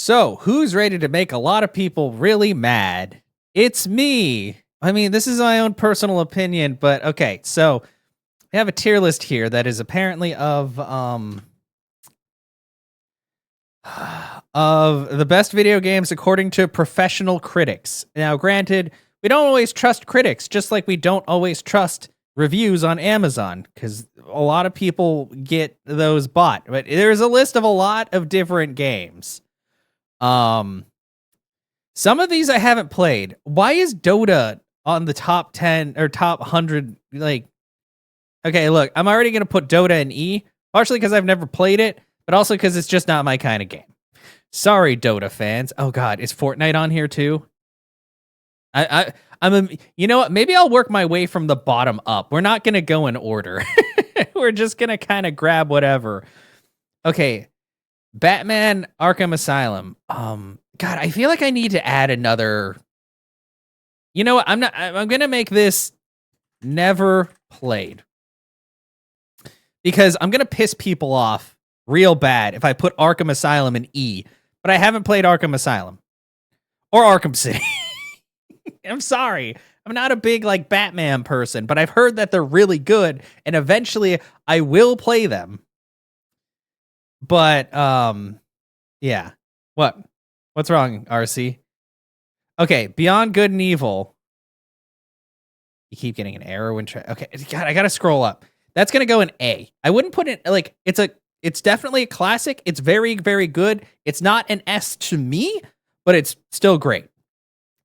So, who's ready to make a lot of people really mad? It's me. I mean, this is my own personal opinion, but okay. So, we have a tier list here that is apparently of the best video games according to professional critics. Now, granted, we don't always trust critics, just like we don't always trust reviews on Amazon cuz a lot of people get those bought. But there's a list of a lot of different games. Um Some of these I haven't played. Why is Dota on the top 10 or top 100? Like, okay, look, I'm already going to put Dota in E, partially because I've never played it, but also because it's just not my kind of game. Sorry, Dota fans. Oh, God, is Fortnite on here too? You know what? Maybe I'll work my way from the bottom up. We're not going to go in order. We're just going to kind of grab whatever. Okay, Batman Arkham Asylum. God, I feel like I need to add another. You know what? I'm gonna make this never played because I'm gonna piss people off real bad if I put Arkham Asylum in E, but I haven't played Arkham Asylum or Arkham City. I'm sorry. I'm not a big like Batman person, but I've heard that they're really good, and eventually I will play them. But yeah. What's wrong, RC? Okay, Beyond Good and Evil. You keep getting an error when okay, God, I gotta scroll up. That's gonna go in A. I wouldn't put it like it's definitely a classic. It's very, very good. It's not an S to me, but it's still great.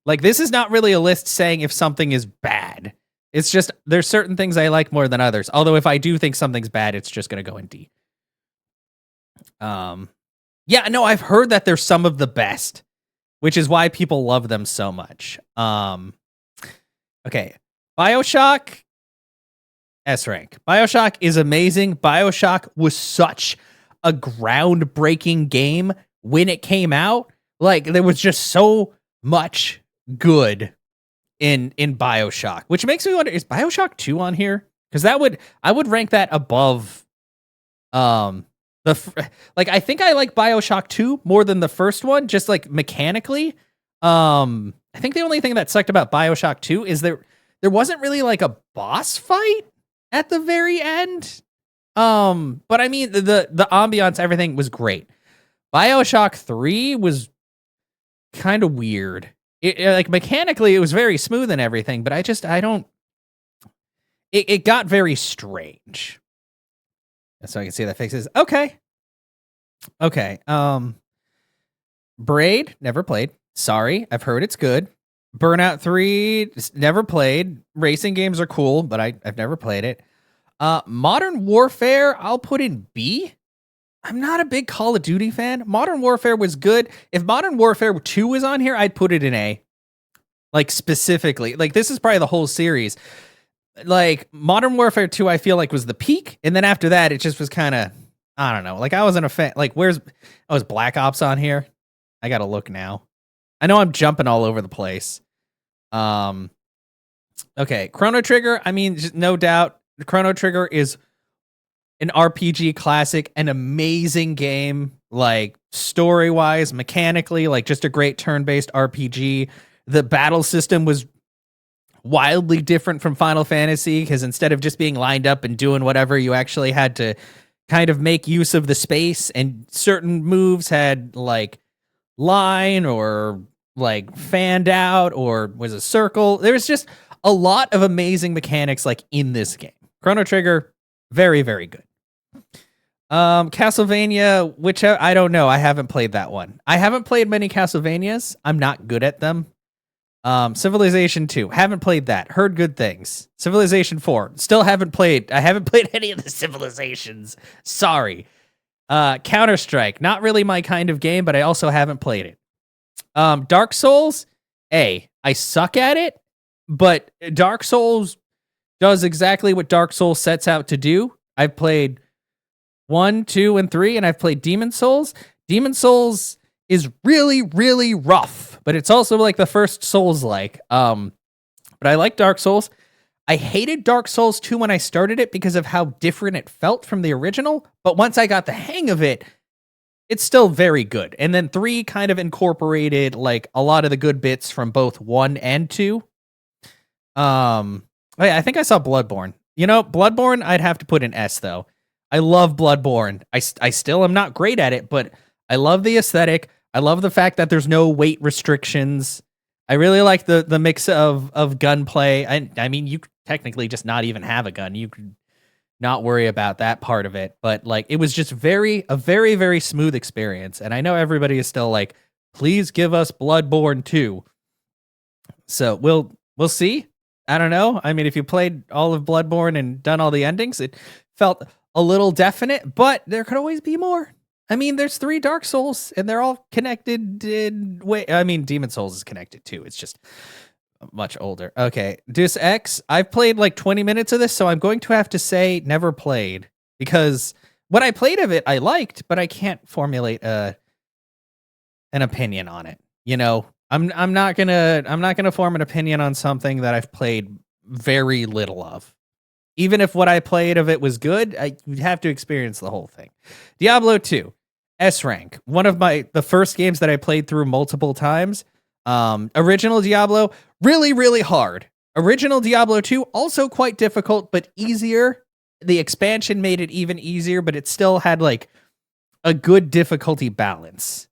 Like, this is not really a list saying if something is bad. It's just there's certain things I like more than others. Although if I do think something's bad, it's just gonna go in D. Yeah, no, I've heard that they're some of the best, which is why people love them so much. Okay, BioShock, S rank. BioShock is amazing. BioShock was such a groundbreaking game when it came out. Like, there was just so much good in BioShock, which makes me wonder, is BioShock 2 on here? Because I would rank that above I think I like BioShock 2 more than the first one, just like mechanically. I think the only thing that sucked about BioShock 2 is there wasn't really like a boss fight at the very end. But I mean the ambiance, everything was great. BioShock 3 was kind of weird. Like mechanically it was very smooth and everything, but it got very strange. So I can see that fixes. Okay. Braid, never played. Sorry, I've heard it's good. Burnout 3, never played. Racing games are cool, but I've never played it. Modern Warfare, I'll put in B. I'm not a big Call of Duty fan. Modern Warfare was good. If Modern Warfare 2 was on here, I'd put it in A. Like, specifically. Like, this is probably the whole series. Like, Modern Warfare 2, I feel like was the peak, and then after that, it just was kind of, I don't know. Like, I wasn't a fan. Like, was Black Ops on here? I gotta look now. I know I'm jumping all over the place. Okay, Chrono Trigger. I mean, no doubt, Chrono Trigger is an RPG classic, an amazing game. Like, story-wise, mechanically, like just a great turn-based RPG. The battle system was wildly different from Final Fantasy because instead of just being lined up and doing whatever, you actually had to kind of make use of the space, and certain moves had like line or like fanned out or was a circle. There was just a lot of amazing mechanics like in this game. Chrono Trigger, very, very good. Castlevania, which I don't know. I haven't played that one. I haven't played many Castlevanias. I'm not good at them. Civilization 2, haven't played that. Heard good things. Civilization 4, still haven't played. I haven't played any of the Civilizations. Sorry. Counter-Strike, not really my kind of game, but I also haven't played it. Dark Souls, A, I suck at it, but Dark Souls does exactly what Dark Souls sets out to do. I've played 1, 2, and 3, and I've played Demon Souls. Demon Souls is really, really rough, but it's also like the first Souls-like. But I like Dark Souls. I hated Dark Souls 2 when I started it because of how different it felt from the original, but once I got the hang of it, it's still very good. And then 3 kind of incorporated like a lot of the good bits from both 1 and 2. Oh yeah, I think I saw Bloodborne. You know, Bloodborne I'd have to put an S though. I love Bloodborne. I still am not great at it, but I love the aesthetic. I love the fact that there's no weight restrictions. I really like the mix of gunplay. I mean, you could technically just not even have a gun. You could not worry about that part of it. But like it was just a very, very smooth experience. And I know everybody is still like, please give us Bloodborne 2. So we'll see. I don't know. I mean, if you played all of Bloodborne and done all the endings, it felt a little definite, but there could always be more. I mean, there's 3 Dark Souls and they're all connected in way. I mean, Demon Souls is connected too. It's just much older. Okay. Deus Ex. I've played like 20 minutes of this, so I'm going to have to say never played because what I played of it, I liked, but I can't formulate an opinion on it. You know, I'm not gonna form an opinion on something that I've played very little of. Even if what I played of it was good, you'd have to experience the whole thing. Diablo 2, S rank, one of the first games that I played through multiple times. Original Diablo, really, really hard. Original Diablo 2, also quite difficult, but easier. The expansion made it even easier, but it still had like a good difficulty balance.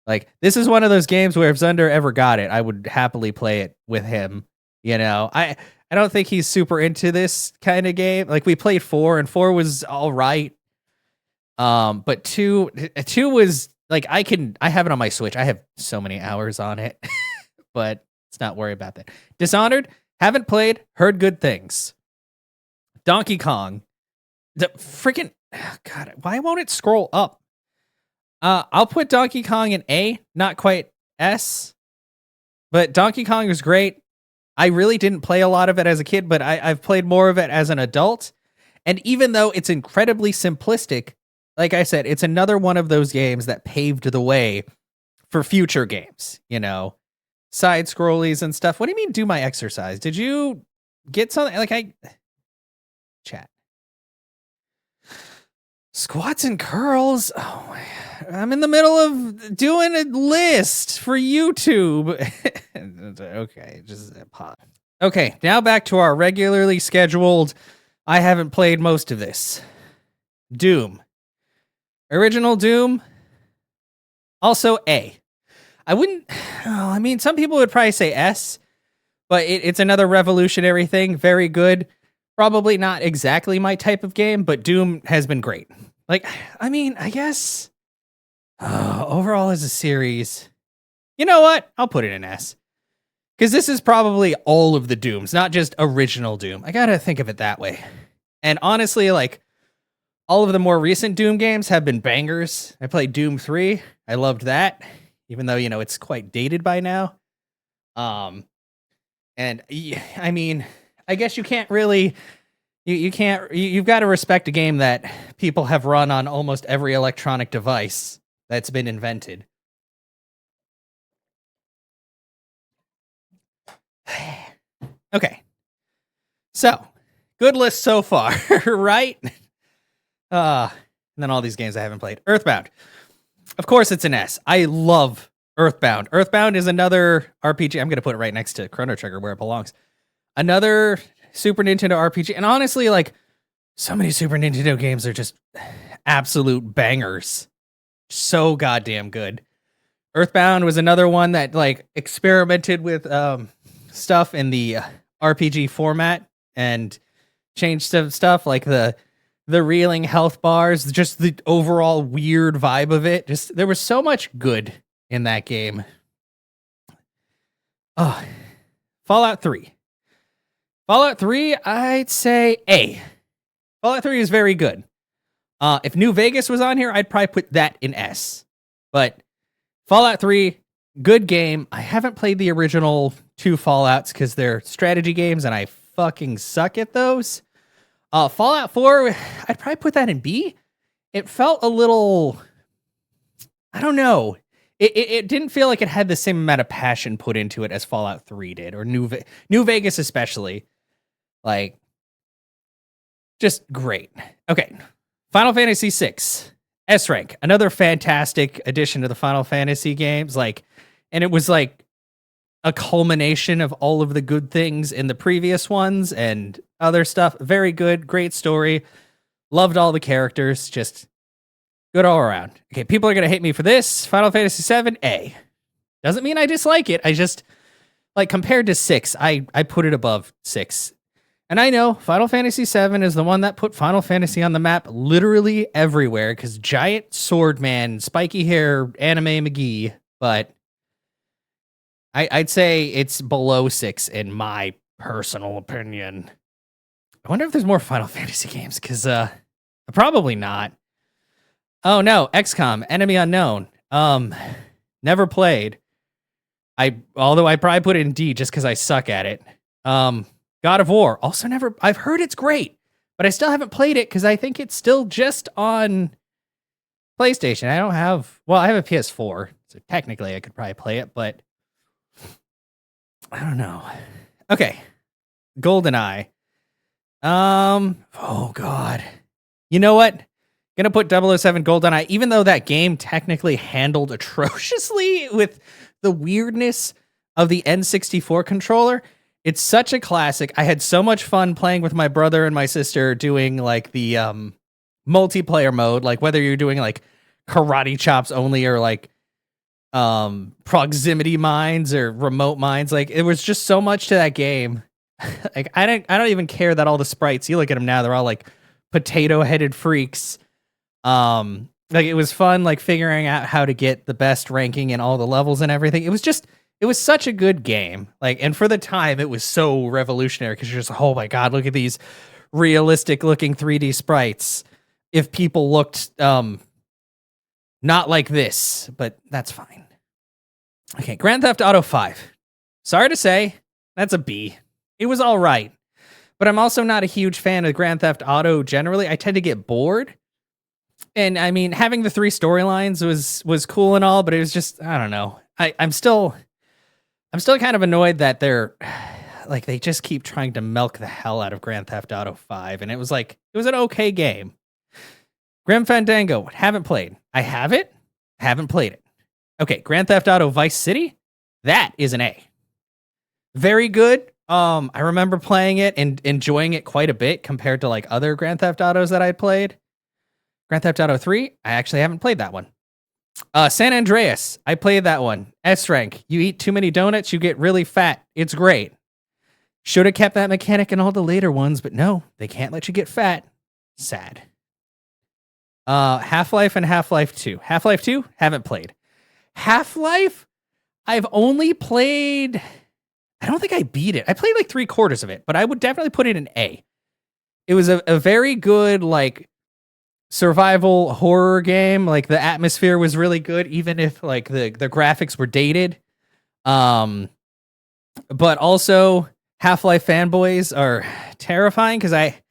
Like, this is one of those games where if Zunder ever got it, I would happily play it with him. You know, I don't think he's super into this kind of game. Like, we played 4, and 4 was all right. But 2 was like, I have it on my Switch. I have so many hours on it, but let's not worry about that. Dishonored, haven't played, heard good things. Donkey Kong, the freaking, God, why won't it scroll up? I'll put Donkey Kong in A, not quite S, but Donkey Kong was great. I really didn't play a lot of it as a kid, but I've played more of it as an adult. And even though it's incredibly simplistic, like I said, it's another one of those games that paved the way for future games, you know, side scrollies and stuff. What do you mean do my exercise? Did you get something like chat? Squats and curls. Oh, I'm in the middle of doing a list for YouTube. Okay, just pause. Okay, now back to our regularly scheduled. I haven't played most of this. Doom. Original Doom. Also A. I wouldn't. Oh, I mean, some people would probably say S, but it's another revolutionary thing. Very good. Probably not exactly my type of game, but Doom has been great. Like, I mean, I guess overall as a series, you know what? I'll put it in S. Because this is probably all of the Dooms, not just original Doom. I gotta think of it that way. And honestly, like, all of the more recent Doom games have been bangers. I played Doom 3. I loved that, even though, you know, it's quite dated by now. And I mean, I guess you can't really, you've got to respect a game that people have run on almost every electronic device that's been invented. Okay. So, good list so far, right? And then all these games I haven't played. Earthbound. Of course it's an S. I love Earthbound. Earthbound is another RPG. I'm going to put it right next to Chrono Trigger where it belongs. Another Super Nintendo RPG. And honestly, like, so many Super Nintendo games are just absolute bangers. So goddamn good. Earthbound was another one that, like, experimented with stuff in the RPG format and changed some stuff, like the reeling health bars, just the overall weird vibe of it. Just, there was so much good in that game. Oh, Fallout 3. Fallout 3, I'd say A. Fallout 3 is very good. If New Vegas was on here, I'd probably put that in S. But Fallout 3, good game. I haven't played the original 2 Fallouts because they're strategy games and I fucking suck at those. Fallout 4, I'd probably put that in B. It felt a little, I don't know. It didn't feel like it had the same amount of passion put into it as Fallout 3 did, or New Vegas especially. Like, just great. Okay, Final Fantasy VI, S rank, another fantastic addition to the Final Fantasy games. Like, and it was like a culmination of all of the good things in the previous ones and other stuff. Very good, great story. Loved all the characters. Just good all around. Okay, people are gonna hate me for this. Final Fantasy VII, A. Doesn't mean I dislike it. I just like compared to 6, I put it above 6. And I know Final Fantasy VII is the one that put Final Fantasy on the map literally everywhere because giant sword man, spiky hair, anime McGee. But I'd say it's below 6 in my personal opinion. I wonder if there's more Final Fantasy games because probably not. Oh no, XCOM, Enemy Unknown. Never played. Although I probably put it in D just because I suck at it. God of War, also never. I've heard it's great, but I still haven't played it because I think it's still just on PlayStation. I don't have. Well, I have a PS4, so technically I could probably play it, but I don't know. Okay, GoldenEye. Oh God. You know what? Gonna put 007 GoldenEye, even though that game technically handled atrociously with the weirdness of the N64 controller. It's such a classic. I had so much fun playing with my brother and my sister doing like the multiplayer mode, like whether you're doing like karate chops only or like proximity mines or remote mines. Like it was just so much to that game. Like I don't even care that all the sprites, you look at them now, they're all like potato headed freaks. Like it was fun like figuring out how to get the best ranking in all the levels and everything. It was such a good game. Like, and for the time it was so revolutionary because you're just, oh my God, look at these realistic looking 3D sprites. If people looked not like this, but that's fine. Okay, Grand Theft Auto 5. Sorry to say, that's a B. It was all right. But I'm also not a huge fan of Grand Theft Auto generally. I tend to get bored. And I mean, having the 3 storylines was cool and all, but it was just, I don't know. I'm still kind of annoyed that they're like they just keep trying to milk the hell out of Grand Theft Auto 5, and it was an okay game. Grim Fandango, haven't played. I have it, haven't played it. Okay, Grand Theft Auto Vice City, that is an A. Very good. I remember playing it and enjoying it quite a bit compared to like other Grand Theft Autos that I played. Grand Theft Auto 3, I actually haven't played that one. San Andreas, I played that one. S rank. You eat too many donuts, you get really fat. It's great. Should have kept that mechanic in all the later ones, but no, they can't let you get fat. Sad. Half-Life and Half-Life 2. Half-Life 2, haven't played. Half-Life, I've only played. I don't think I beat it. I played like 3/4 of it, but I would definitely put it in A. It was a very good, like, survival horror game. Like the atmosphere was really good, even if like the graphics were dated. But also Half-Life fanboys are terrifying because I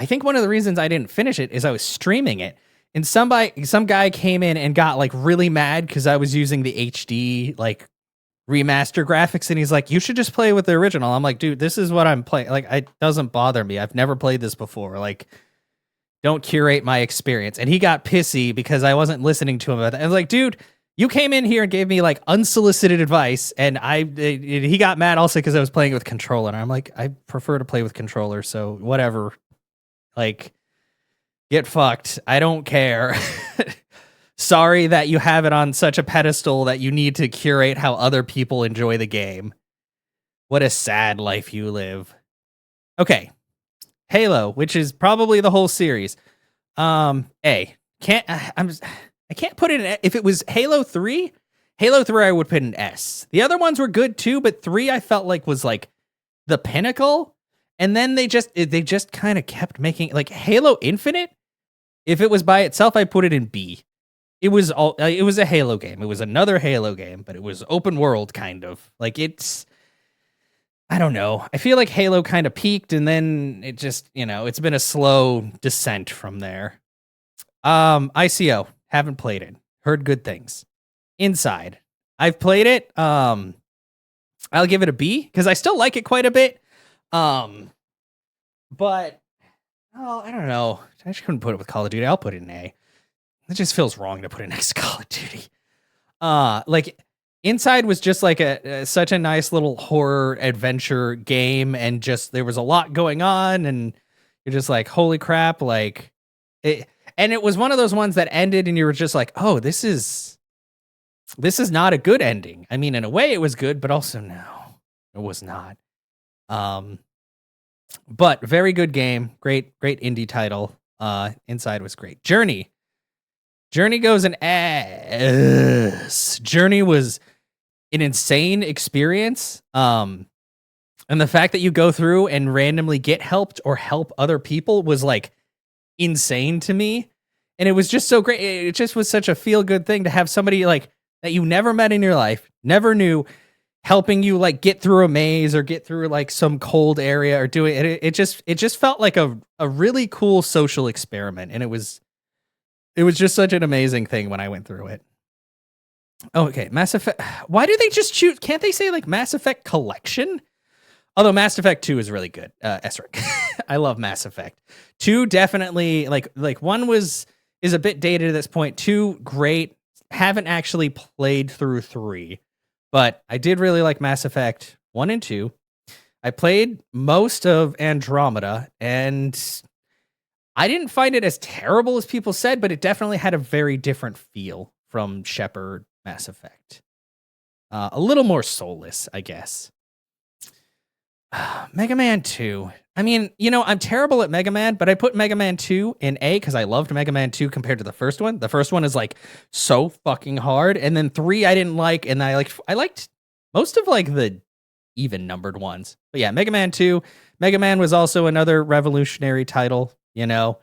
think one of the reasons I didn't finish it is I was streaming it. And some guy came in and got like really mad because I was using the HD like remaster graphics, and he's like, you should just play with the original. I'm like, dude, this is what I'm playing. Like, it doesn't bother me. I've never played this before. Like, don't curate my experience. And he got pissy because I wasn't listening to him about that. I was like, dude, you came in here and gave me like unsolicited advice, and he got mad also because I was playing with controller. And I'm like, I prefer to play with controller, so whatever. Like, get fucked. I don't care. Sorry that you have it on such a pedestal that you need to curate how other people enjoy the game. What a sad life you live. Okay. Halo, which is probably the whole series. A. I can't put it in. If it was Halo 3, I would put an S. The other ones were good too, but 3 I felt like was like the pinnacle. And then they just kind of kept making like Halo Infinite. If it was by itself, I'd put it in B. It was a Halo game. It was another Halo game, but it was open world kind of. Like it's, I don't know. I feel like Halo kind of peaked and then it just, it's been a slow descent from there. ICO, haven't played it. Heard good things. Inside, I've played it. I'll give it a B because I still like it quite a bit. But I don't know. I just couldn't put it with Call of Duty. I'll put it in A. It just feels wrong to put it next to Call of Duty. Like Inside was just like such a nice little horror adventure game, and just there was a lot going on, and you're just like, holy crap, like it. And it was one of those ones that ended, and you were just like, oh, this is not a good ending. I mean, in a way, it was good, but also no, it was not. But very good game, great indie title. Inside was great. Journey goes an S. Journey was an insane experience. And the fact that you go through and randomly get helped or help other people was like insane to me. And it was just so great. It just was such a feel good thing to have somebody like that you never met in your life, never knew, helping you like get through a maze or get through like some cold area or doing it. It just felt like a really cool social experiment. And it was just such an amazing thing when I went through it. Oh, okay. Mass Effect. Why do they just choose? Can't they say like Mass Effect Collection? Although Mass Effect 2 is really good. Esric. I love Mass Effect. 2 definitely like 1 is a bit dated at this point. 2 great. Haven't actually played through 3, but I did really like Mass Effect 1 and 2. I played most of Andromeda, and I didn't find it as terrible as people said, but it definitely had a very different feel from Shepard Mass Effect. A little more soulless, I guess. Mega Man 2. I mean, I'm terrible at Mega Man, but I put Mega Man 2 in A because I loved Mega Man 2 compared to the first one. The first one is like so fucking hard. And then 3 I didn't like, and I liked most of like the even numbered ones. But yeah, Mega Man 2. Mega Man was also another revolutionary title, the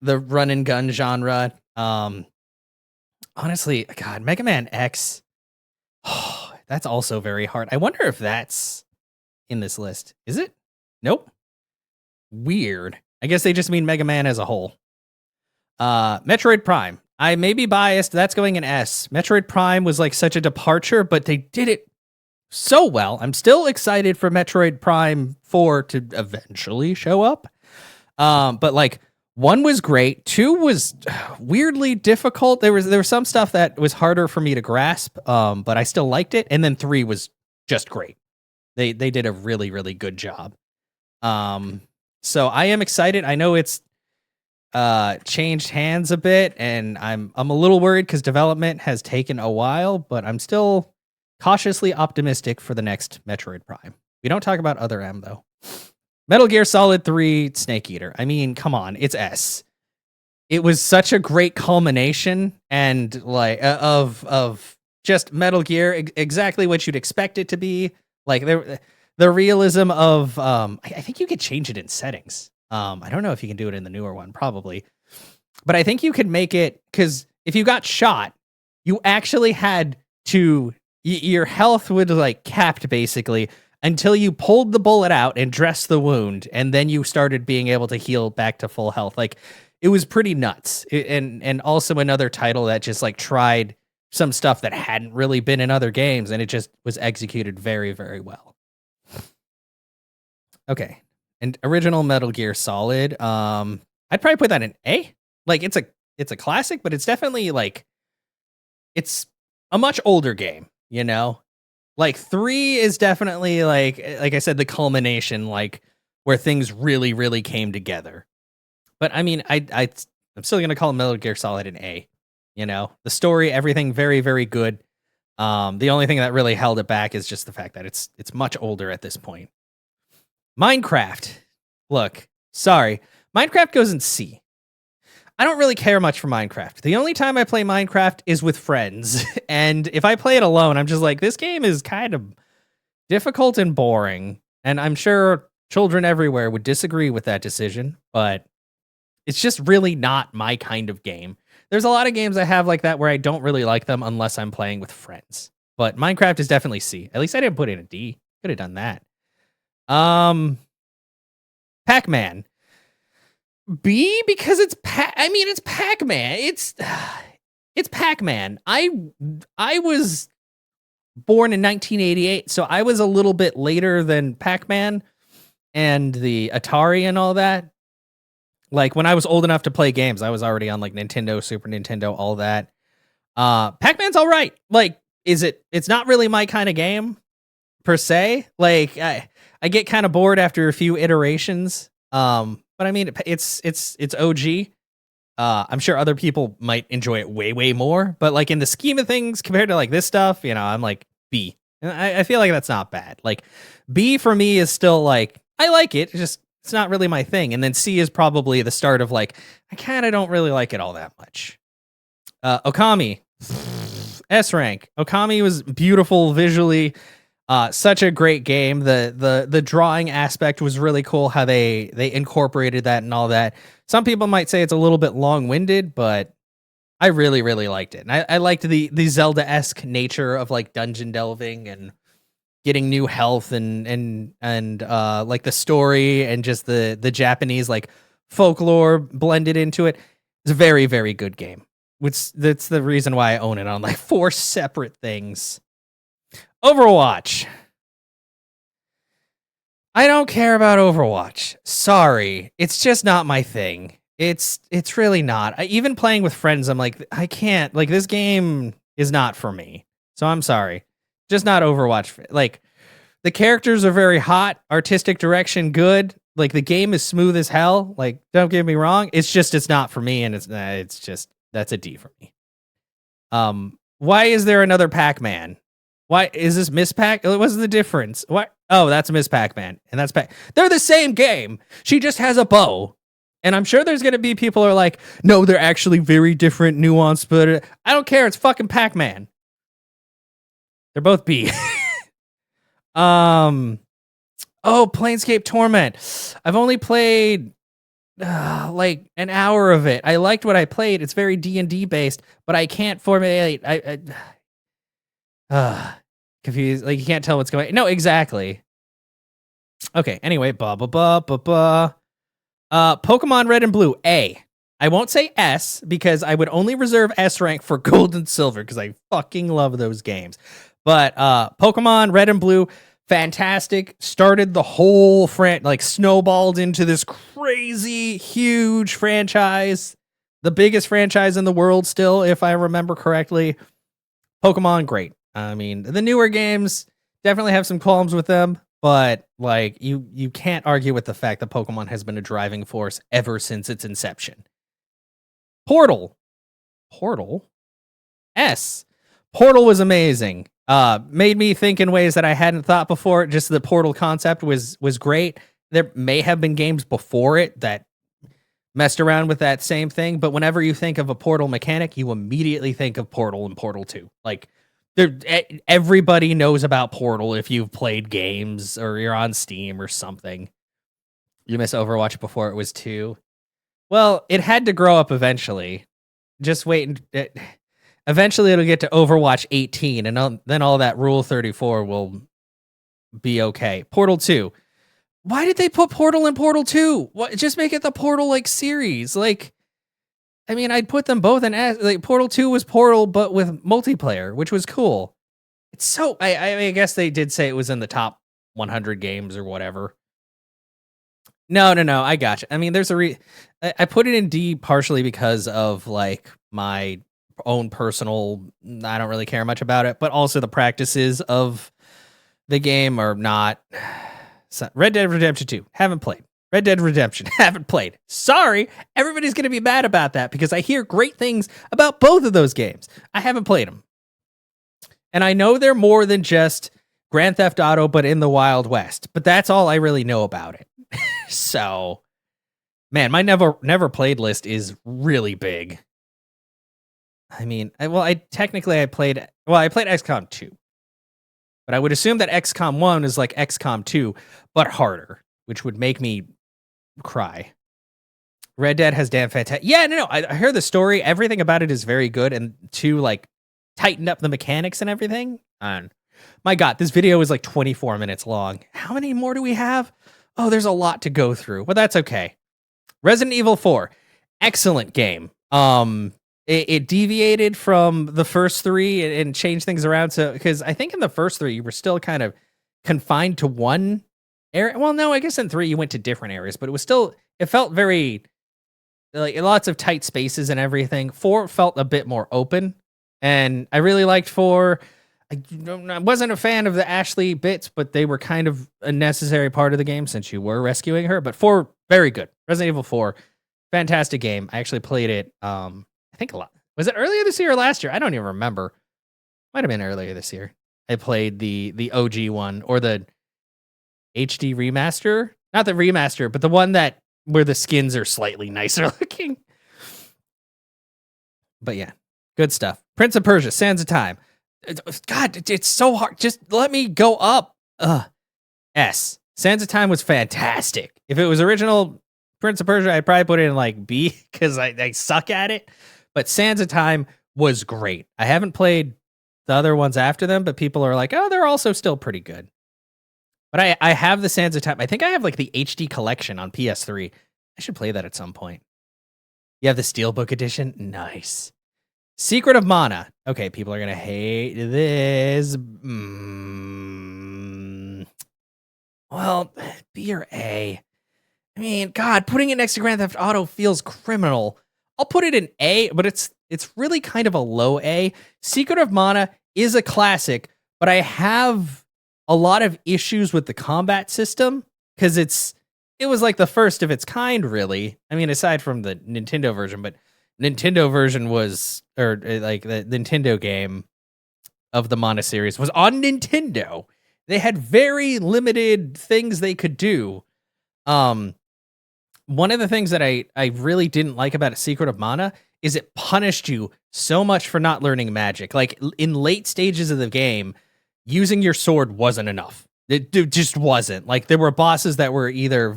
run and gun genre. Honestly, God, Mega Man X. Oh, that's also very hard. I wonder if that's in this list. Is it? Nope. Weird. I guess they just mean Mega Man as a whole. Metroid Prime. I may be biased. That's going in S. Metroid Prime was like such a departure, but they did it so well. I'm still excited for Metroid Prime 4 to eventually show up. But like 1 was great. 2 was weirdly difficult. There was some stuff that was harder for me to grasp, but I still liked it. And then 3 was just great. They did a really, really good job. So I am excited. I know it's changed hands a bit, and I'm a little worried because development has taken a while, but I'm still cautiously optimistic for the next Metroid Prime. We don't talk about other M though. Metal Gear Solid 3 Snake Eater. I mean, come on, it's S. It was such a great culmination and like of just Metal Gear, exactly what you'd expect it to be. Like the realism of I think you could change it in settings. I don't know if you can do it in the newer one, probably. But I think you could make it, because if you got shot, you actually had to your health would like capped basically until you pulled the bullet out and dressed the wound, and then you started being able to heal back to full health. Like it was pretty nuts. And also another title that just like tried some stuff that hadn't really been in other games, and it just was executed very, very well. Okay. And original Metal Gear Solid, I'd probably put that in A. Like it's a classic, but it's definitely like it's a much older game, Like 3 is definitely like I said, the culmination, like where things really, really came together. But I mean, I'm still gonna call Metal Gear Solid an A. The story, everything, very, very good. The only thing that really held it back is just the fact that it's much older at this point. Minecraft. Look, sorry. Minecraft goes in C. I don't really care much for Minecraft. The only time I play Minecraft is with friends. And if I play it alone, I'm just like, this game is kind of difficult and boring. And I'm sure children everywhere would disagree with that decision, but it's just really not my kind of game. There's a lot of games I have like that where I don't really like them unless I'm playing with friends. But Minecraft is definitely C. At least I didn't put it in a D. Could have done that. Pac-Man. B, because it's it's Pac-Man. It's Pac-Man. I was born in 1988, so I was a little bit later than Pac-Man and the Atari and all that. Like when I was old enough to play games, I was already on like Nintendo, Super Nintendo, all that. Pac-Man's all right. Like, it's not really my kind of game per se. Like I get kind of bored after a few iterations. But I mean it's OG. I'm sure other people might enjoy it way more, but like in the scheme of things compared to like this stuff, I'm like B. And I feel like that's not bad. Like B for me is still like I like it, it's not really my thing. And then C is probably the start of like I kind of don't really like it all that much. Okami, S rank. Okami was beautiful visually. Such a great game. The drawing aspect was really cool. How they incorporated that and all that. Some people might say it's a little bit long winded, but I really liked it. And I liked the Zelda esque nature of like dungeon delving and getting new health and like the story and just the Japanese like folklore blended into it. It's a very good game. That's the reason why I own it on like 4 separate things. Overwatch. I don't care about Overwatch. Sorry. It's just not my thing. It's really not. Even playing with friends, I'm like, I can't. Like, this game is not for me. So I'm sorry. Just not Overwatch. Like, the characters are very hot. Artistic direction, good. Like, the game is smooth as hell. Like, don't get me wrong. It's not for me, and it's just, that's a D for me. Why is there another Pac-Man? Why is this Miss Pac? What's the difference? What? Oh, that's Miss Pac-Man, and that's Pac. They're the same game. She just has a bow, and I'm sure there's gonna be people who are like, no, they're actually very different, nuanced. But I don't care. It's fucking Pac-Man. They're both B. Oh, Planescape Torment. I've only played like an hour of it. I liked what I played. It's very D&D based, but I can't formulate. Confused. Like you can't tell what's going. No, exactly. Okay. Anyway, Pokemon Red and Blue. A. I won't say S because I would only reserve S rank for Gold and Silver because I fucking love those games. But Pokemon Red and Blue, fantastic. Started the whole snowballed into this crazy huge franchise, the biggest franchise in the world still, if I remember correctly. Pokemon, great. I mean, the newer games definitely have some qualms with them, but like you can't argue with the fact that Pokemon has been a driving force ever since its inception. Portal S. Portal was amazing. Made me think in ways that I hadn't thought before. Just the Portal concept was great. There may have been games before it that messed around with that same thing, but whenever you think of a Portal mechanic, you immediately think of Portal and Portal 2. Like everybody knows about Portal if you've played games or you're on Steam or something. You miss Overwatch before it was 2. Well, it had to grow up eventually. Just wait. Eventually it'll get to Overwatch 18, and then all that Rule 34 will be okay. Portal 2. Why did they put Portal in Portal 2? What? Just make it the Portal series. Like, I mean, I'd put them both in like Portal 2 was Portal, but with multiplayer, which was cool. It's so I guess they did say it was in the top 100 games or whatever. No, I gotcha. I mean, there's I put it in D partially because of like my own personal, I don't really care much about it, but also the practices of the game are not. Red Dead Redemption 2, haven't played. Red Dead Redemption, haven't played. Sorry, everybody's going to be mad about that because I hear great things about both of those games. I haven't played them. And I know they're more than just Grand Theft Auto, but in the Wild West. But that's all I really know about it. So, man, my never played list is really big. I mean, I played XCOM 2. But I would assume that XCOM 1 is like XCOM 2, but harder, which would make me cry. Red Dead has damn fantastic. Yeah, no, I heard the story. Everything about it is very good, and to like tighten up the mechanics and everything. And my God, this video is like 24 minutes long. How many more do we have? Oh, there's a lot to go through, but that's okay. Resident Evil 4, excellent game. It deviated from the first 3 and changed things around. So, because I think in the first 3, you were still kind of confined to one area. Well, no, I guess in 3 you went to different areas, but it felt very like lots of tight spaces and everything. 4 felt a bit more open, and I really liked 4. I wasn't a fan of the Ashley bits, but they were kind of a necessary part of the game since you were rescuing her. But 4, very good. Resident Evil 4, fantastic game. I actually played it. I think a lot. Was it earlier this year or last year? I don't even remember. Might have been earlier this year. I played the OG one or the HD remaster. Not the remaster, but the one that where the skins are slightly nicer looking. But yeah, good stuff. Prince of Persia, Sands of Time. God, it's so hard. Just let me go up. S. Sands of Time was fantastic. If it was original Prince of Persia, I'd probably put it in like B because I suck at it. But Sands of Time was great. I haven't played the other ones after them, but people are like, oh, they're also still pretty good. But I have the Sands of Time. I think I have like the HD collection on PS3. I should play that at some point. You have the Steelbook edition? Nice. Secret of Mana. Okay, people are going to hate this. Well, B or A. I mean, God, putting it next to Grand Theft Auto feels criminal. I'll put it in A, but it's really kind of a low A. Secret of Mana is a classic, but I have a lot of issues with the combat system because it was like the first of its kind, really. I mean, aside from the Nintendo version, but Nintendo version was, or like the Nintendo game of the Mana series was on Nintendo. They had very limited things they could do. One of the things that I really didn't like about A Secret of Mana is it punished you so much for not learning magic. Like in late stages of the game, using your sword wasn't enough. It just wasn't. Like there were bosses that were either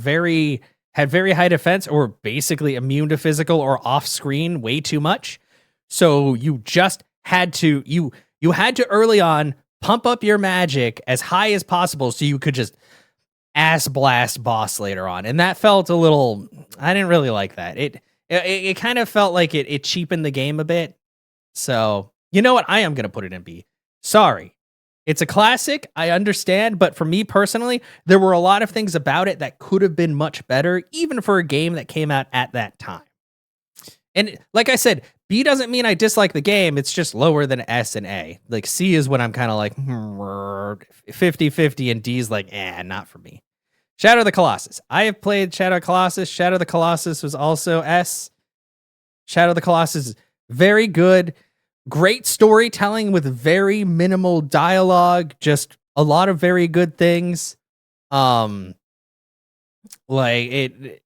had very high defense or basically immune to physical or off screen way too much. So you just had to you had to early on pump up your magic as high as possible so you could just ass blast boss later on. And that felt a little, I didn't really like that. It kind of felt like it cheapened the game a bit. So, you know what? I am going to put it in B. Sorry. It's a classic, I understand, but for me personally, there were a lot of things about it that could have been much better, even for a game that came out at that time. And like I said, B doesn't mean I dislike the game, it's just lower than S and A. Like C is when I'm kind of like 50-50 and D's like, not for me. Shadow of the Colossus. I have played Shadow of the Colossus. Shadow of the Colossus was also S. Shadow of the Colossus, very good. Great storytelling with very minimal dialogue, just a lot of very good things. Like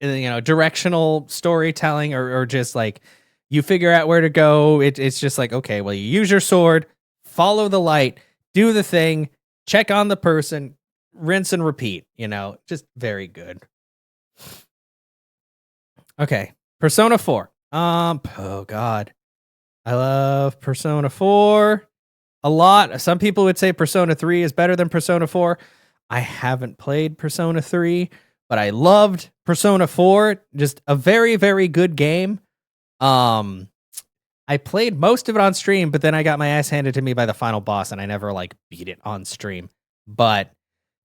directional storytelling or just like you figure out where to go. It's just like, okay, well, you use your sword, follow the light, do the thing, check on the person, rinse and repeat, just very good. Okay. Persona 4. Oh God. I love Persona 4 a lot. Some people would say Persona 3 is better than Persona 4. I haven't played Persona 3, but I loved Persona 4. Just a very, very good game. I played most of it on stream, but then I got my ass handed to me by the final boss, and I never beat it on stream. But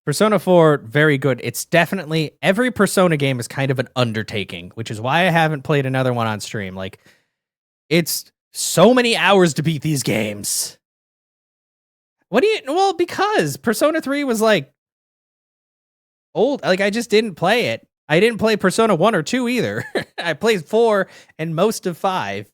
Persona 4, very good. It's definitely, every Persona game is kind of an undertaking, which is why I haven't played another one on stream. It's so many hours to beat these games. Well, because Persona 3 was old. I just didn't play it. I didn't play Persona 1 or 2 either. I played 4 and most of 5.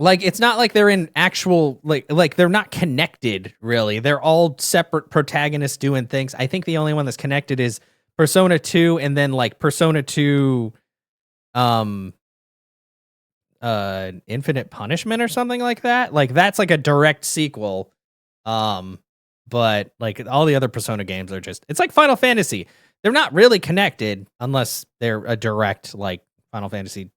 It's not like they're in actual, they're not connected, really. They're all separate protagonists doing things. I think the only one that's connected is Persona 2 and then, Persona 2, Infinite Punishment or something like that. That's a direct sequel. But all the other Persona games are just, it's like Final Fantasy. They're not really connected unless they're a direct, Final Fantasy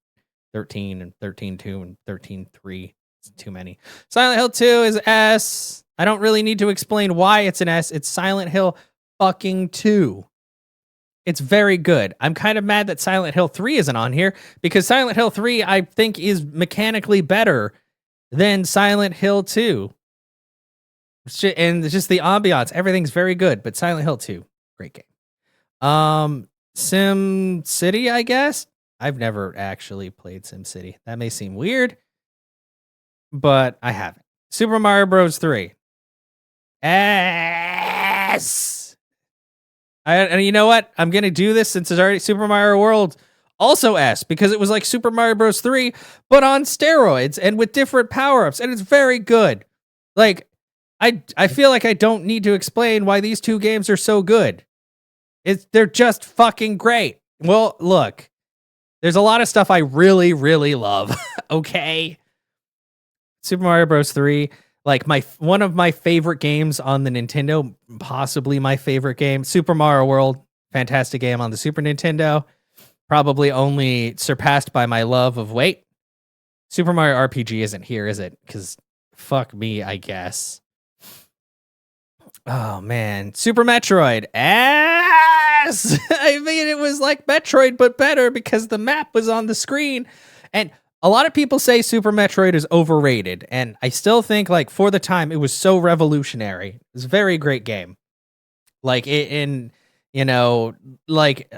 13 and 13.2 and 13.3. It's too many. Silent Hill 2 is S. I don't really need to explain why it's an S. It's Silent Hill fucking 2. It's very good. I'm kind of mad that Silent Hill 3 isn't on here because Silent Hill 3, I think, is mechanically better than Silent Hill 2. And just the ambiance, everything's very good, but Silent Hill 2, great game. Sim City, I guess. I've never actually played SimCity. That may seem weird, but I haven't. Super Mario Bros. 3. S. And you know what? I'm gonna do this since it's already Super Mario World. Also S, because it was like Super Mario Bros. 3, but on steroids and with different power-ups, and it's very good. Like, I feel like I don't need to explain why these two games are so good. They're just fucking great. Well, look, there's a lot of stuff I really, really love. Okay. Super Mario Bros. 3, like one of my favorite games on the Nintendo, possibly my favorite game. Super Mario World, fantastic game on the Super Nintendo. Probably only surpassed by my love of Super Mario RPG isn't here, is it? Because fuck me, I guess. Oh man, Super Metroid ass. I mean, it was like Metroid but better because the map was on the screen, and a lot of people say Super Metroid is overrated, and I still think like for the time it was so revolutionary. It was a very great game. Like like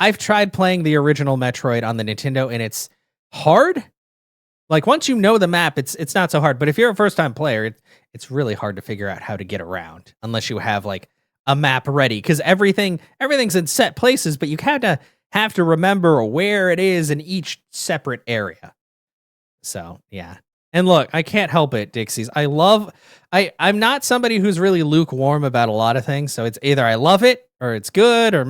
I've tried playing the original Metroid on the Nintendo, and it's hard. Like once you know the map, it's not so hard. But if you're a first time player, it's really hard to figure out how to get around unless you have like a map ready, because everything's in set places, but you kind of have to remember where it is in each separate area. So yeah. And look, I can't help it, Dixies. I'm not somebody who's really lukewarm about a lot of things. So it's either I love it or it's good or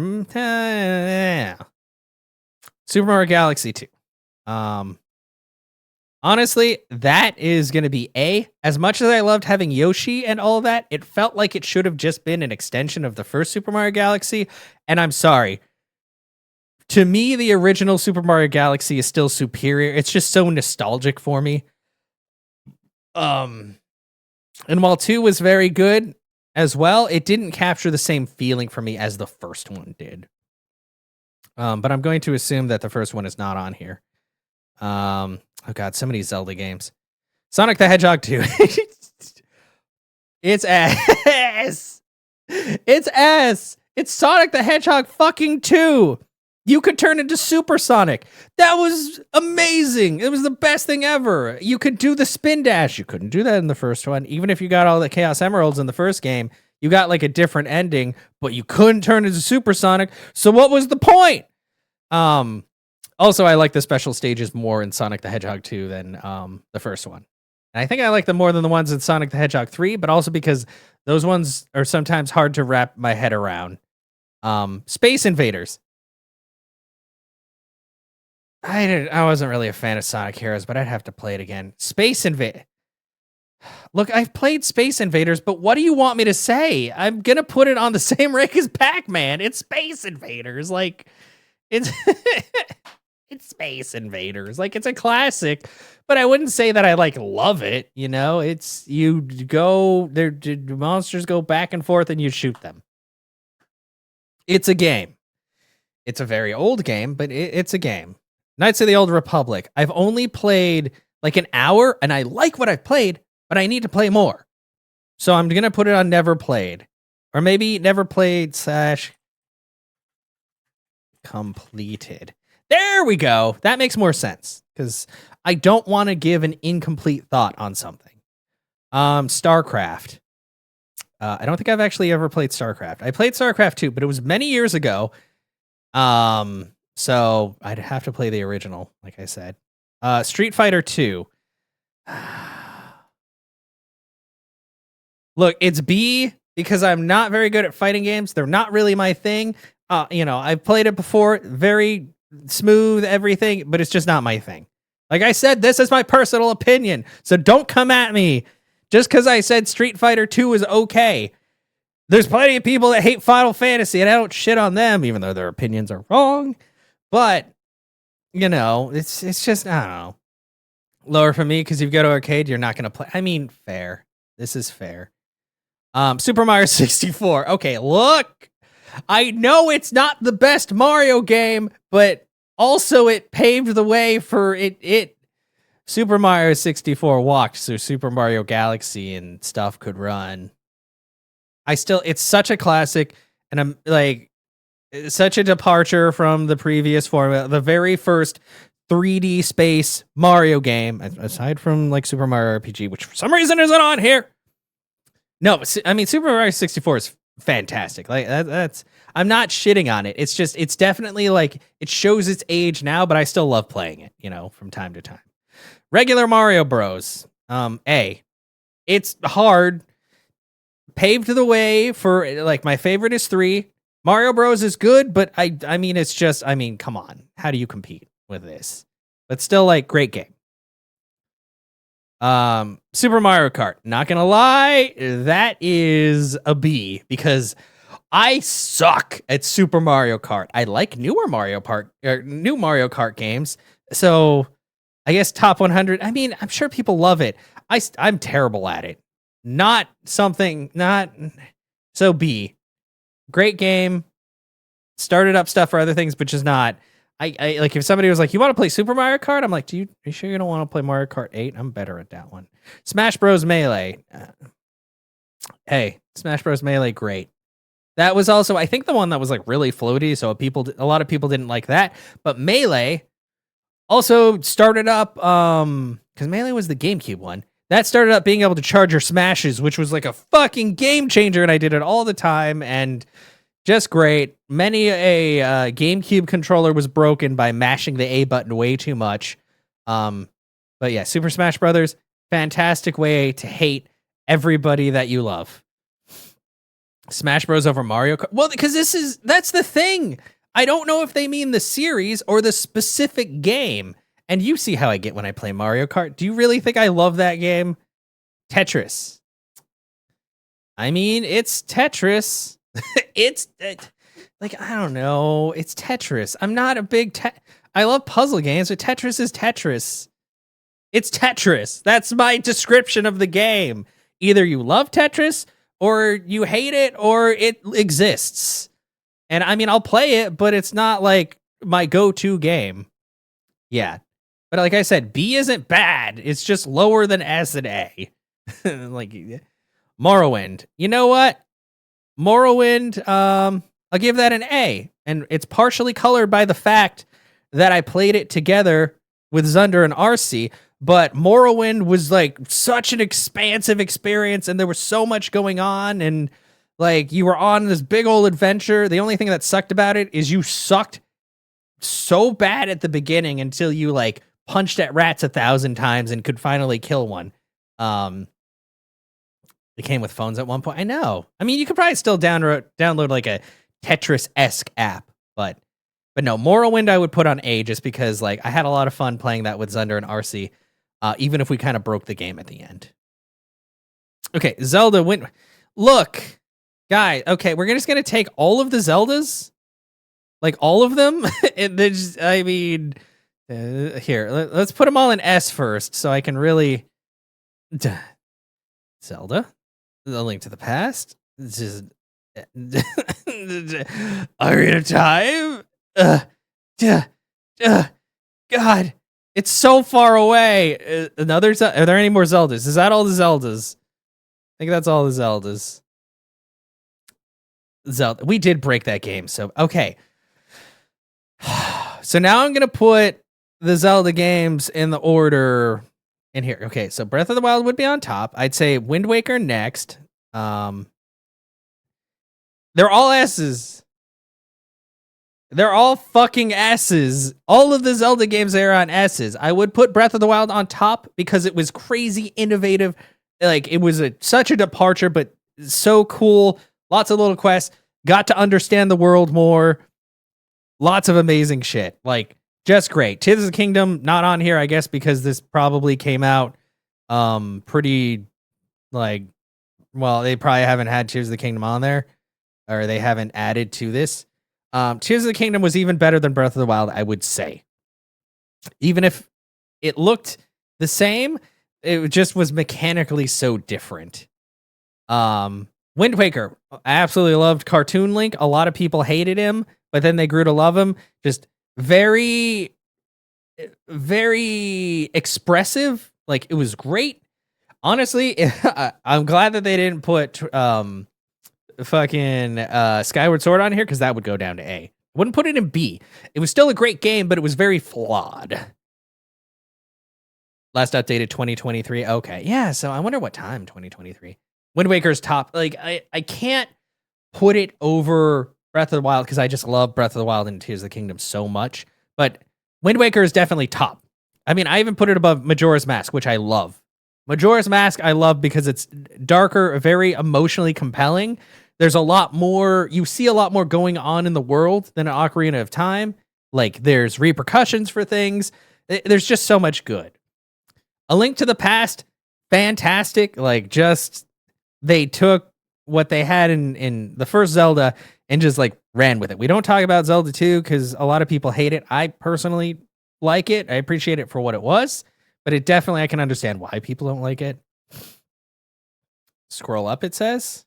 Super Mario Galaxy 2. Honestly, that is going to be A. As much as I loved having Yoshi and all of that, it felt like it should have just been an extension of the first Super Mario Galaxy. And I'm sorry. To me, the original Super Mario Galaxy is still superior. It's just so nostalgic for me. And while 2 was very good as well, it didn't capture the same feeling for me as the first one did. But I'm going to assume that the first one is not on here. Oh god, so many Zelda games. Sonic the Hedgehog 2. It's ass. It's ass. It's Sonic the Hedgehog fucking 2. You could turn into Super Sonic. That was amazing. It was the best thing ever. You could do the spin dash. You couldn't do that in the first one. Even if you got all the Chaos Emeralds in the first game, you got like a different ending, but you couldn't turn into Super Sonic. So what was the point? Also, I like the special stages more in Sonic the Hedgehog 2 than the first one. And I think I like them more than the ones in Sonic the Hedgehog 3, but also because those ones are sometimes hard to wrap my head around. Space Invaders. I wasn't really a fan of Sonic Heroes, but I'd have to play it again. Space Invaders. Look, I've played Space Invaders, but what do you want me to say? I'm going to put it on the same rank as Pac-Man. It's Space Invaders. Like, it's... It's Space Invaders. Like, it's a classic, but I wouldn't say that I like love it. You know, it's you go there, monsters go back and forth and you shoot them. It's a game. It's a very old game, but it's a game. Knights of the Old Republic. I've only played like an hour and I like what I've played, but I need to play more. So I'm going to put it on never played, or maybe never played / completed. There we go. That makes more sense because I don't want to give an incomplete thought on something. StarCraft. I don't think I've actually ever played StarCraft. I played StarCraft 2, but it was many years ago. So I'd have to play the original, like I said. Street Fighter 2. Look, it's B because I'm not very good at fighting games. They're not really my thing. I've played it before. Very smooth, everything, but it's just not my thing. Like I said, this is my personal opinion, so don't come at me just because I said Street Fighter 2 is okay. There's plenty of people that hate Final Fantasy, and I don't shit on them, even though their opinions are wrong. But it's just, I don't know, lower for me because you go to arcade, you're not gonna play. I mean, fair. This is fair. Super Mario 64. Okay, look. I know it's not the best Mario game, but also it paved the way for it. Super Mario 64 walked so Super Mario Galaxy and stuff could run. It's such a classic, and I'm like, such a departure from the previous formula. The very first 3D space Mario game, aside from like Super Mario RPG, which for some reason isn't on here. No, I mean Super Mario 64 is fantastic. Like that's I'm not shitting on it. It's just it's definitely like it shows its age now, but I still love playing it, from time to time. Regular Mario Bros. It's hard. Paved the way for like my favorite is 3. Mario Bros is good, but I mean it's just come on. How do you compete with this? But still like great game. Super Mario Kart, not gonna lie, that is a B because I suck at Super Mario Kart. I like new Mario Kart games. So I guess top 100. I mean, I'm sure people love it. I'm terrible at it. Not so B. Great game. Started up stuff for other things, but just not. I like if somebody was like, "You want to play Super Mario Kart?" I'm like, are you sure you don't want to play Mario Kart 8? I'm better at that one. Smash Bros. Melee. Hey, Smash Bros. Melee, great. That was also, I think, the one that was like really floaty, so a lot of people didn't like that. But Melee also started up because Melee was the GameCube one. That started up being able to charge your smashes, which was like a fucking game changer, and I did it all the time and just great. Many a GameCube controller was broken by mashing the A button way too much. But yeah, Super Smash Brothers, fantastic way to hate everybody that you love. Smash Bros over Mario Kart. Well, because that's the thing. I don't know if they mean the series or the specific game. And you see how I get when I play Mario Kart. Do you really think I love that game? Tetris. I mean, it's Tetris. It's like, I don't know. It's Tetris. I'm not a big I love puzzle games, but Tetris is Tetris. It's Tetris. That's my description of the game. Either you love Tetris or you hate it or it exists. And I mean, I'll play it, but it's not like my go-to game. Yeah. But like I said, B isn't bad. It's just lower than S and A. Like Morrowind. You know what? Morrowind, I'll give that an A. And it's partially colored by the fact that I played it together with Zunder and RC. But Morrowind was like such an expansive experience, and there was so much going on, and like you were on this big old adventure. The only thing that sucked about it is you sucked so bad at the beginning until you like punched at rats 1,000 times and could finally kill one. It came with phones at one point. I know. I mean, you could probably still download like a Tetris-esque app, but no, Morrowind I would put on A just because like I had a lot of fun playing that with Zunder and RC, even if we kind of broke the game at the end. Okay, Zelda went. Look, guy. Okay, we're just gonna take all of the Zeldas, like all of them, and then just, I mean, here let's put them all in S first, so I can really. Zelda, The Link to the Past. This is Ocarina of Time. God, it's so far away. Are there any more Zeldas? Is that all the Zeldas? I think that's all the Zeldas. Zelda. We did break that game, so okay. So now I'm gonna put the Zelda games in the order in here. Okay, so Breath of the Wild would be on top. I'd say Wind Waker next. They're all S's. They're all fucking S's. All of the Zelda games are on S's. I would put Breath of the Wild on top because it was crazy innovative. Like it was such a departure, but so cool. Lots of little quests. Got to understand the world more. Lots of amazing shit. Like just great. Tears of the Kingdom not on here, I guess, because this probably came out pretty like. Well, they probably haven't had Tears of the Kingdom on there, or they haven't added to this. Tears of the Kingdom was even better than Breath of the Wild, I would say. Even if it looked the same, it just was mechanically so different. Wind Waker, I absolutely loved Cartoon Link. A lot of people hated him, but then they grew to love him. Just very, very expressive. Like, it was great. Honestly, I'm glad that they didn't put fucking Skyward Sword on here because that would go down to A. Wouldn't put it in B. It was still a great game, but it was very flawed. Last updated 2023. Okay. Yeah, so I wonder what time 2023. Wind Waker's top. Like, I can't put it over Breath of the Wild because I just love Breath of the Wild and Tears of the Kingdom so much. But Wind Waker is definitely top. I mean, I even put it above Majora's Mask, which I love. Majora's Mask I love because it's darker, very emotionally compelling. There's a lot more, you see a lot more going on in the world than an Ocarina of Time. Like, there's repercussions for things. There's just so much good. A Link to the Past, fantastic. Like, just, they took what they had in the first Zelda and just, like, ran with it. We don't talk about Zelda 2 because a lot of people hate it. I personally like it. I appreciate it for what it was, but it definitely, I can understand why people don't like it. Scroll up, it says.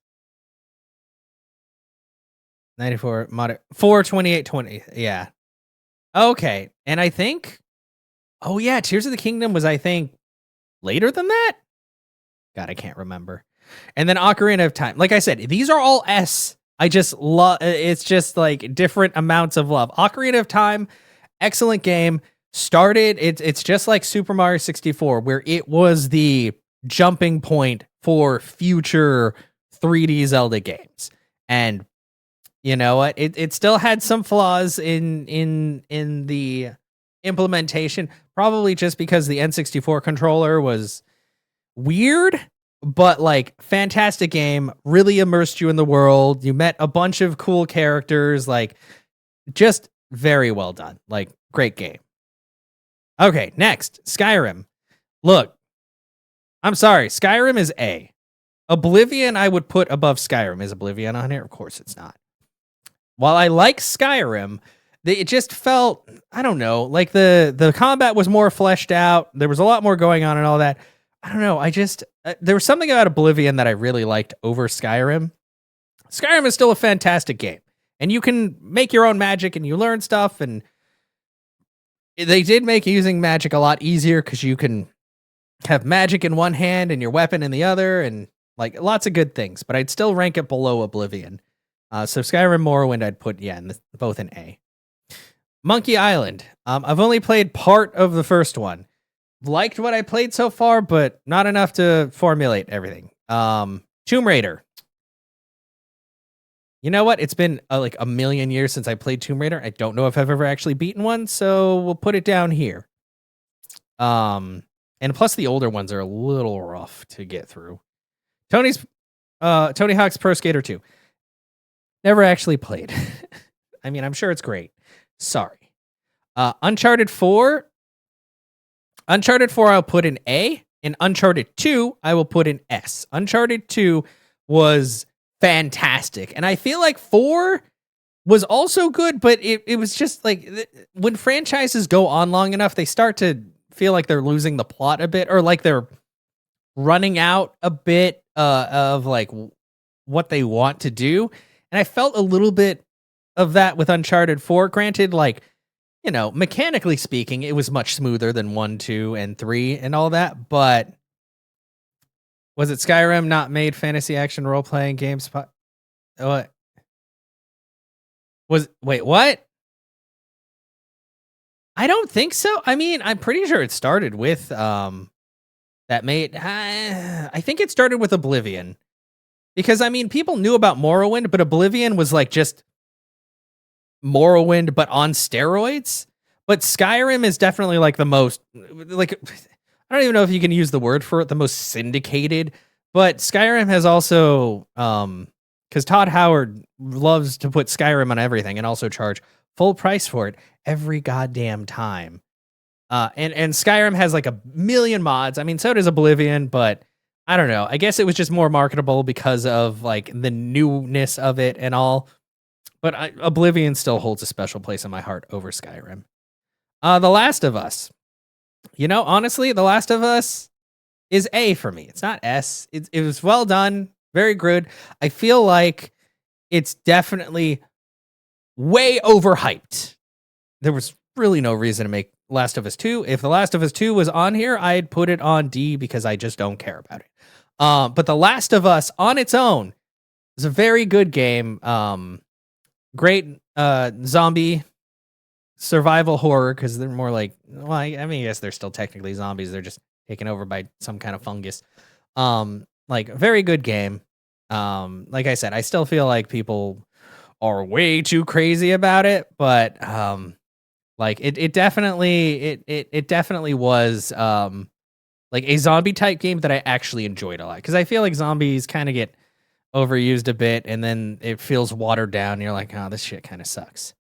94, mod 42820. Yeah. Okay. And I think, oh yeah, Tears of the Kingdom was, I think, later than that? God, I can't remember. And then Ocarina of Time. Like I said, these are all S. I just love, it's just like different amounts of love. Ocarina of Time, excellent game. Started, it's just like Super Mario 64, where it was the jumping point for future 3D Zelda games. And you know what? It still had some flaws in the implementation, probably just because the N64 controller was weird, but like fantastic game, really immersed you in the world. You met a bunch of cool characters, like just very well done. Like, great game. Okay, next, Skyrim. Look, I'm sorry, Skyrim is A. Oblivion I would put above Skyrim. Is Oblivion on here? Of course it's not. While I like Skyrim, it just felt, I don't know, like the combat was more fleshed out. There was a lot more going on and all that. I don't know. I just, there was something about Oblivion that I really liked over Skyrim. Skyrim is still a fantastic game, and you can make your own magic and you learn stuff. And they did make using magic a lot easier because you can have magic in one hand and your weapon in the other, and like lots of good things. But I'd still rank it below Oblivion. So Skyrim, Morrowind, I'd put, yeah, both in A. Monkey Island. I've only played part of the first one. Liked what I played so far, but not enough to formulate everything. Tomb Raider. You know what? It's been like a million years since I played Tomb Raider. I don't know if I've ever actually beaten one, so we'll put it down here. And plus the older ones are a little rough to get through. Tony Hawk's Pro Skater 2. Never actually played. I mean, I'm sure it's great. Sorry. Uncharted 4. Uncharted 4 I'll put in A. And Uncharted 2 I will put in S. Uncharted 2 was fantastic. And I feel like 4 was also good, but it was just like, when franchises go on long enough, they start to feel like they're losing the plot a bit, or like they're running out a bit of like what they want to do. And I felt a little bit of that with Uncharted 4. Granted, like, you know, mechanically speaking, it was much smoother than 1, 2, and 3 and all that. But was it Skyrim not made fantasy action role-playing games? What? Wait, what? I don't think so. I mean, I'm pretty sure it started with, that made, I think it started with Oblivion. Because, I mean, people knew about Morrowind, but Oblivion was like just Morrowind, but on steroids. But Skyrim is definitely like the most, like, I don't even know if you can use the word for it, the most syndicated. But Skyrim has also, because Todd Howard loves to put Skyrim on everything and also charge full price for it every goddamn time. And Skyrim has like a million mods. I mean, so does Oblivion, but I don't know. I guess it was just more marketable because of like the newness of it and all. But Oblivion still holds a special place in my heart over Skyrim. The Last of Us. You know, honestly, The Last of Us is A for me. It's not S. It was well done. Very good. I feel like it's definitely way overhyped. There was really no reason to make Last of Us 2. If The Last of Us 2 was on here, I'd put it on D because I just don't care about it. But The Last of Us on its own It's a very good game. Great zombie survival horror because they're more like, well, I mean, I guess they're still technically zombies. They're just taken over by some kind of fungus. Like very good game. Like I said, I still feel like people are way too crazy about it, but like it definitely it definitely was like a zombie type game that I actually enjoyed a lot because I feel like zombies kind of get overused a bit and then it feels watered down. And you're like, oh, this shit kind of sucks.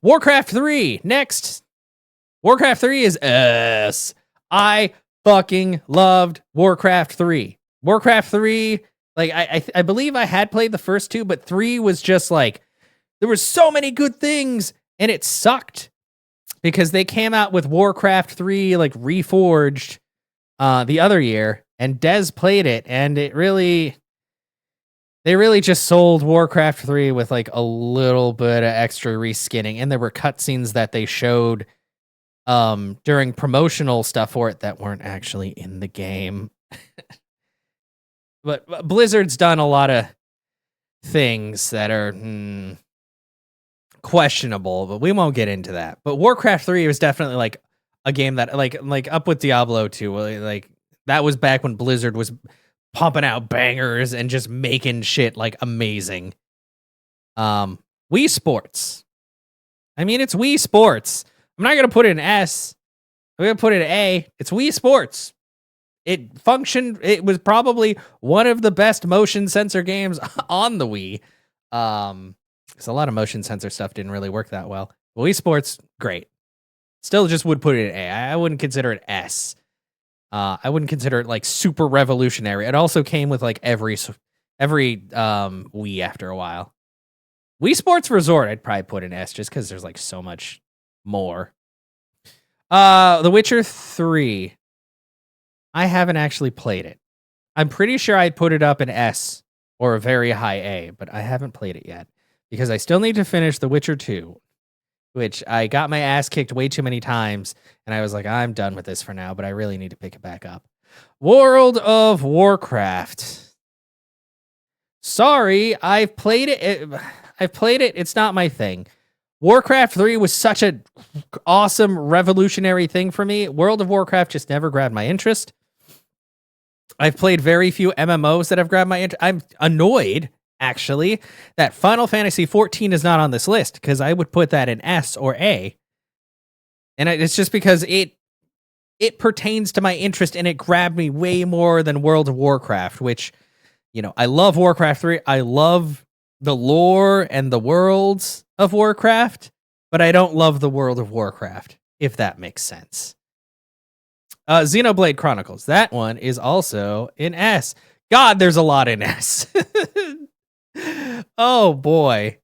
Warcraft 3 next. Warcraft 3 is S. I fucking loved Warcraft 3. Warcraft 3, like I believe I had played the first two, but 3 was just like there were so many good things and it sucked because they came out with Warcraft 3 like reforged the other year and Dez played it and they really just sold Warcraft 3 with like a little bit of extra reskinning and there were cutscenes that they showed during promotional stuff for it that weren't actually in the game. But Blizzard's done a lot of things that are questionable, but we won't get into that. But Warcraft 3 was definitely like a game that like up with Diablo 2, like that was back when Blizzard was pumping out bangers and just making shit like amazing. Wii Sports. I mean, it's Wii Sports. I'm not gonna put it in S. I'm gonna put it in A. It's Wii Sports. It functioned. It was probably one of the best motion sensor games on the Wii. Because a lot of motion sensor stuff didn't really work that well. Wii Sports, great. Still, just would put it in A. I wouldn't consider it S. I wouldn't consider it like super revolutionary. It also came with like every Wii after a while. Wii Sports Resort, I'd probably put in S just because there's like so much more. The Witcher 3. I haven't actually played it. I'm pretty sure I'd put it up in S or a very high A, but I haven't played it yet because I still need to finish The Witcher 2, which I got my ass kicked way too many times, and I was like, I'm done with this for now, but I really need to pick it back up. World of Warcraft. Sorry, I've played it. It's not my thing. Warcraft 3 was such an awesome, revolutionary thing for me. World of Warcraft just never grabbed my interest. I've played very few MMOs that have grabbed my interest. I'm annoyed, actually, that Final Fantasy 14 is not on this list because I would put that in S or A. And it's just because it pertains to my interest and it grabbed me way more than World of Warcraft, which, you know, I love Warcraft 3. I love the lore and the worlds of Warcraft, but I don't love the World of Warcraft, if that makes sense. Xenoblade Chronicles. That one is also in S. God, there's a lot in S. Oh boy.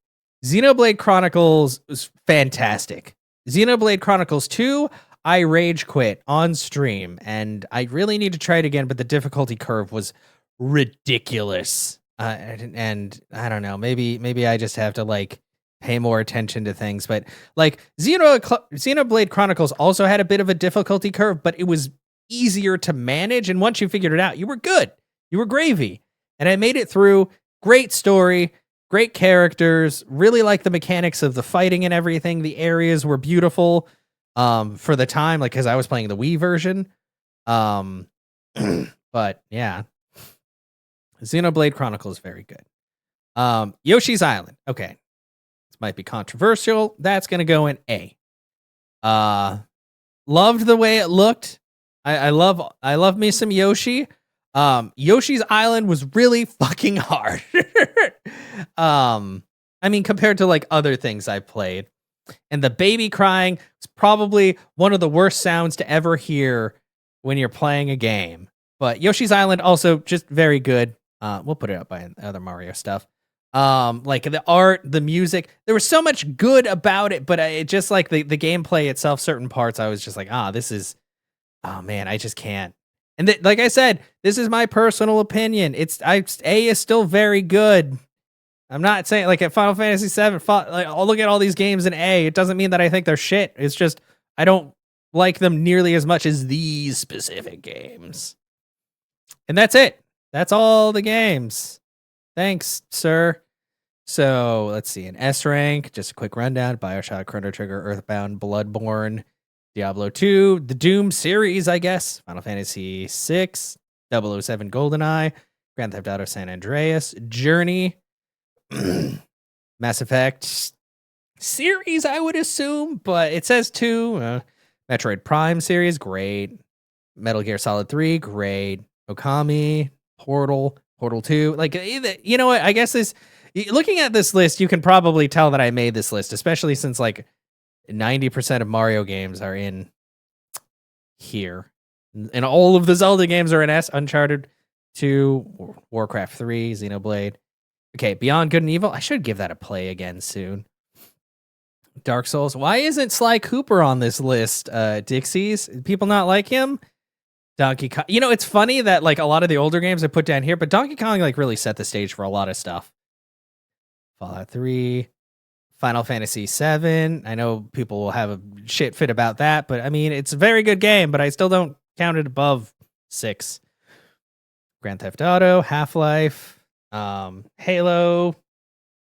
Xenoblade Chronicles is fantastic. Xenoblade Chronicles 2, I rage quit on stream, and I really need to try it again, but the difficulty curve was ridiculous. And I don't know, maybe I just have to like pay more attention to things, but like Xenoblade Chronicles also had a bit of a difficulty curve, but it was easier to manage, and once you figured it out, you were good. You were gravy. And I made it through. Great story, great characters, really like the mechanics of the fighting and everything. The areas were beautiful for the time, like because I was playing the Wii version. But yeah. Xenoblade Chronicles is very good. Yoshi's Island. Okay. This might be controversial. That's gonna go in A. Loved the way it looked. I love me some Yoshi. Yoshi's Island was really fucking hard. I mean, compared to like other things I played. And the baby crying is probably one of the worst sounds to ever hear when you're playing a game. But Yoshi's Island also just very good. We'll put it up by other Mario stuff. Like the art, the music, there was so much good about it, but it just like the gameplay itself, certain parts, I was just like, oh man, I just can't. And like I said, this is my personal opinion. A is still very good. I'm not saying like at Final Fantasy 7, like I'll look at all these games in A. It doesn't mean that I think they're shit. It's just I don't like them nearly as much as these specific games. And that's it. That's all the games. Thanks, sir. So let's see. An S rank, just a quick rundown: Bioshock, Chrono Trigger, Earthbound, Bloodborne, Diablo 2, the Doom series, I guess, Final Fantasy 6, 007 GoldenEye, Grand Theft Auto San Andreas, Journey, Mass Effect series, I would assume, but it says 2. Metroid Prime series, great. Metal Gear Solid 3, great. Okami, Portal, Portal 2. Like, you know what? I guess looking at this list, you can probably tell that I made this list, especially since like 90% of Mario games are in here. And all of the Zelda games are in S. Uncharted 2, Warcraft 3, Xenoblade. Okay, Beyond Good and Evil. I should give that a play again soon. Dark Souls. Why isn't Sly Cooper on this list, Dixies? People not like him? Donkey Kong. You know, it's funny that like a lot of the older games I put down here, but Donkey Kong like really set the stage for a lot of stuff. Fallout 3, Final Fantasy 7. I know people will have a shit fit about that, but I mean, it's a very good game, but I still don't count it above 6. Grand Theft Auto, Half-Life, Halo,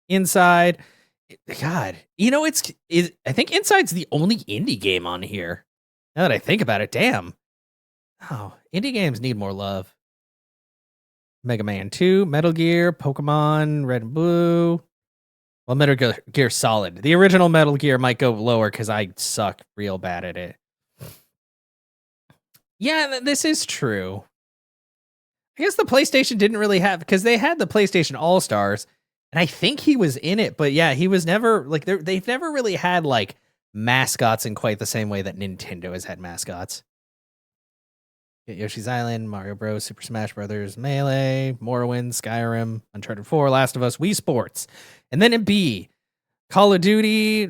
Inside. God, you know, I think Inside's the only indie game on here. Now that I think about it, damn. Oh, indie games need more love. Mega Man 2, Metal Gear, Pokemon, Red and Blue. Well, Metal Gear Solid. The original Metal Gear might go lower because I suck real bad at it. Yeah, this is true. I guess the PlayStation didn't really have, because they had the PlayStation All-Stars, and I think he was in it, but yeah, he was never, like, they've never really had, like, mascots in quite the same way that Nintendo has had mascots. Yoshi's Island, Mario Bros, Super Smash Brothers, Melee, Morrowind, Skyrim, Uncharted 4, Last of Us, Wii Sports. And then in B, Call of Duty,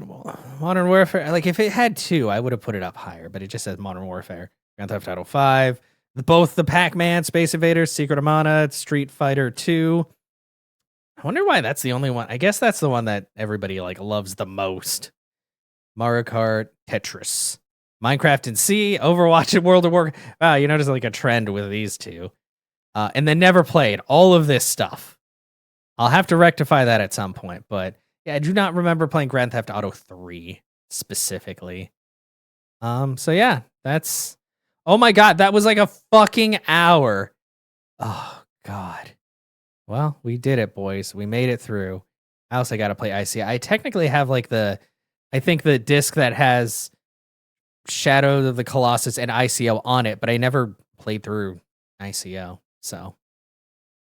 Modern Warfare. Like, if it had 2, I would have put it up higher, but it just says Modern Warfare. Grand Theft Auto 5, both the Pac-Man, Space Invaders, Secret of Mana, Street Fighter 2. I wonder why that's the only one. I guess that's the one that everybody like loves the most. Mario Kart, Tetris, Minecraft and C, Overwatch and World of Warcraft. Wow, you notice like a trend with these two. And then never played all of this stuff. I'll have to rectify that at some point, but yeah, I do not remember playing Grand Theft Auto 3 specifically. So yeah, that's, oh my God, that was like a fucking hour. Oh God. Well, we did it, boys. We made it through. I also got to play ICO. I technically have like I think the disc that has Shadow of the Colossus and ICO on it, but I never played through ICO. So,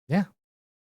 yeah.